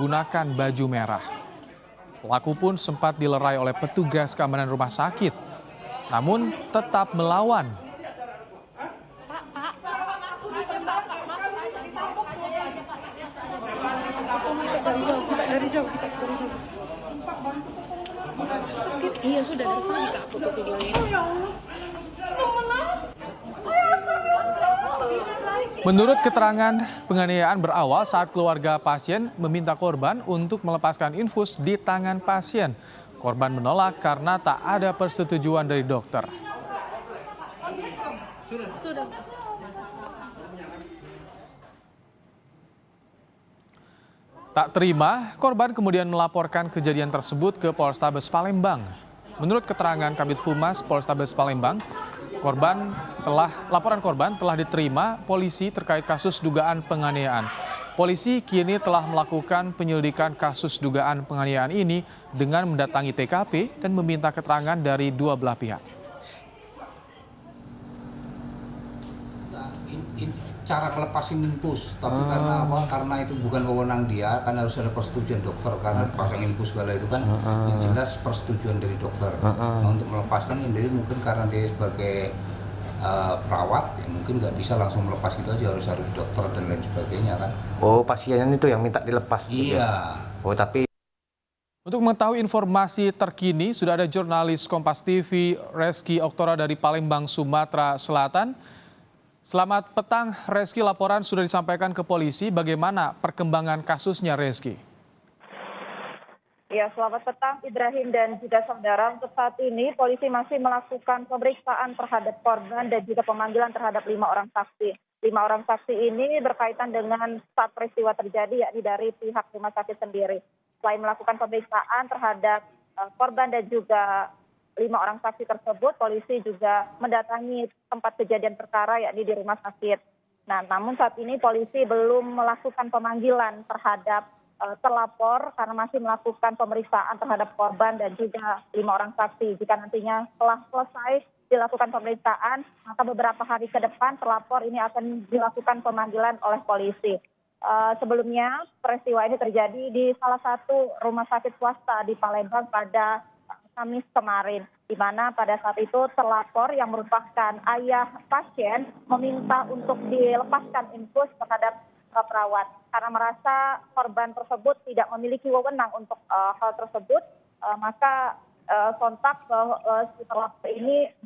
menggunakan baju merah. Pelaku pun sempat dilerai oleh petugas keamanan rumah sakit, namun tetap melawan. Iya sudah dari tadi Kak aku tuh videoin. Menurut keterangan, penganiayaan berawal saat keluarga pasien meminta korban untuk melepaskan infus di tangan pasien. Korban menolak karena tak ada persetujuan dari dokter. Sudah. Tak terima, korban kemudian melaporkan kejadian tersebut ke Polrestabes Palembang. Menurut keterangan Kabid Humas Polrestabes Palembang, laporan korban telah diterima polisi terkait kasus dugaan penganiayaan. Polisi kini telah melakukan penyelidikan kasus dugaan penganiayaan ini dengan mendatangi TKP dan meminta keterangan dari dua belah pihak. Cara ngelepasin infus, tapi karena apa? Karena itu bukan wewenang dia, kan harus ada persetujuan dokter. Karena pasang infus segala itu kan yang jelas persetujuan dari dokter. Nah, untuk melepaskan ini mungkin karena dia sebagai perawat, ya mungkin nggak bisa langsung melepas itu aja, harus dokter dan lain sebagainya kan. Oh, pasiennya itu yang minta dilepas. Iya. Oh, tapi untuk mengetahui informasi terkini, sudah ada jurnalis Kompas TV Reski Oktora dari Palembang, Sumatera Selatan. Selamat petang, Reski. Laporan sudah disampaikan ke polisi. Bagaimana perkembangan kasusnya, Reski? Ya, selamat petang Ibrahim dan juga saudara. Untuk saat ini, polisi masih melakukan pemeriksaan terhadap korban dan juga pemanggilan terhadap 5 orang saksi. 5 orang saksi ini berkaitan dengan saat peristiwa terjadi, yakni dari pihak rumah sakit sendiri. Selain melakukan pemeriksaan terhadap korban dan juga 5 orang saksi tersebut, polisi juga mendatangi tempat kejadian perkara, yakni di rumah sakit. Nah, namun saat ini polisi belum melakukan pemanggilan terhadap terlapor karena masih melakukan pemeriksaan terhadap korban dan juga 5 orang saksi. Jika nantinya telah selesai dilakukan pemeriksaan, maka beberapa hari ke depan terlapor ini akan dilakukan pemanggilan oleh polisi. Sebelumnya peristiwa ini terjadi di salah satu rumah sakit swasta di Palembang pada Kamis kemarin, di mana pada saat itu terlapor yang merupakan ayah pasien meminta untuk dilepaskan infus terhadap perawat karena merasa korban tersebut tidak memiliki wewenang untuk hal tersebut, maka sontak si terlapor ini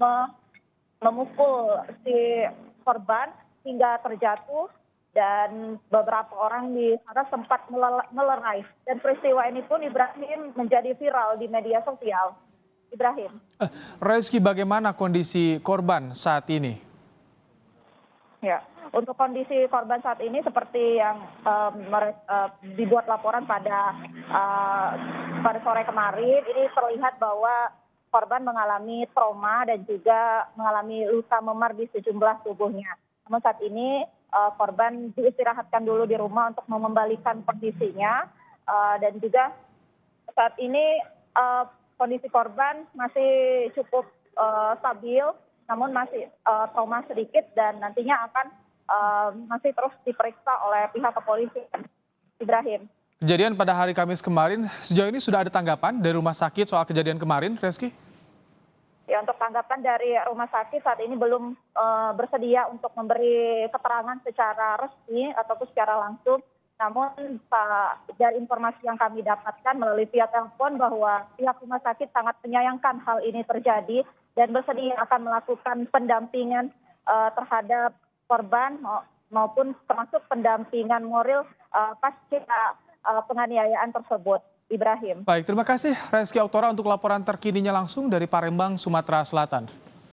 memukul si korban hingga terjatuh dan beberapa orang di sana sempat melerai. Dan peristiwa ini pun Ibrahim menjadi viral di media sosial. Ibrahim. Reski, bagaimana kondisi korban saat ini? Ya, untuk kondisi korban saat ini seperti yang dibuat laporan pada sore kemarin, ini terlihat bahwa korban mengalami trauma dan juga mengalami luka memar di sejumlah tubuhnya. Namun saat ini korban diistirahatkan dulu di rumah untuk mengembalikan kondisinya dan juga saat ini kondisi korban masih cukup stabil, namun masih trauma sedikit dan nantinya akan masih terus diperiksa oleh pihak kepolisian. Ibrahim. Kejadian pada hari Kamis kemarin, sejauh ini sudah ada tanggapan dari rumah sakit soal kejadian kemarin, Reski? Ya, untuk tanggapan dari rumah sakit saat ini belum bersedia untuk memberi keterangan secara resmi ataupun secara langsung. Namun dari informasi yang kami dapatkan melalui via telepon bahwa pihak rumah sakit sangat menyayangkan hal ini terjadi dan bersedia akan melakukan pendampingan terhadap korban maupun termasuk pendampingan moral pasca penganiayaan tersebut. Ibrahim. Baik, terima kasih Reski Oktora untuk laporan terkininya langsung dari Palembang, Sumatera Selatan.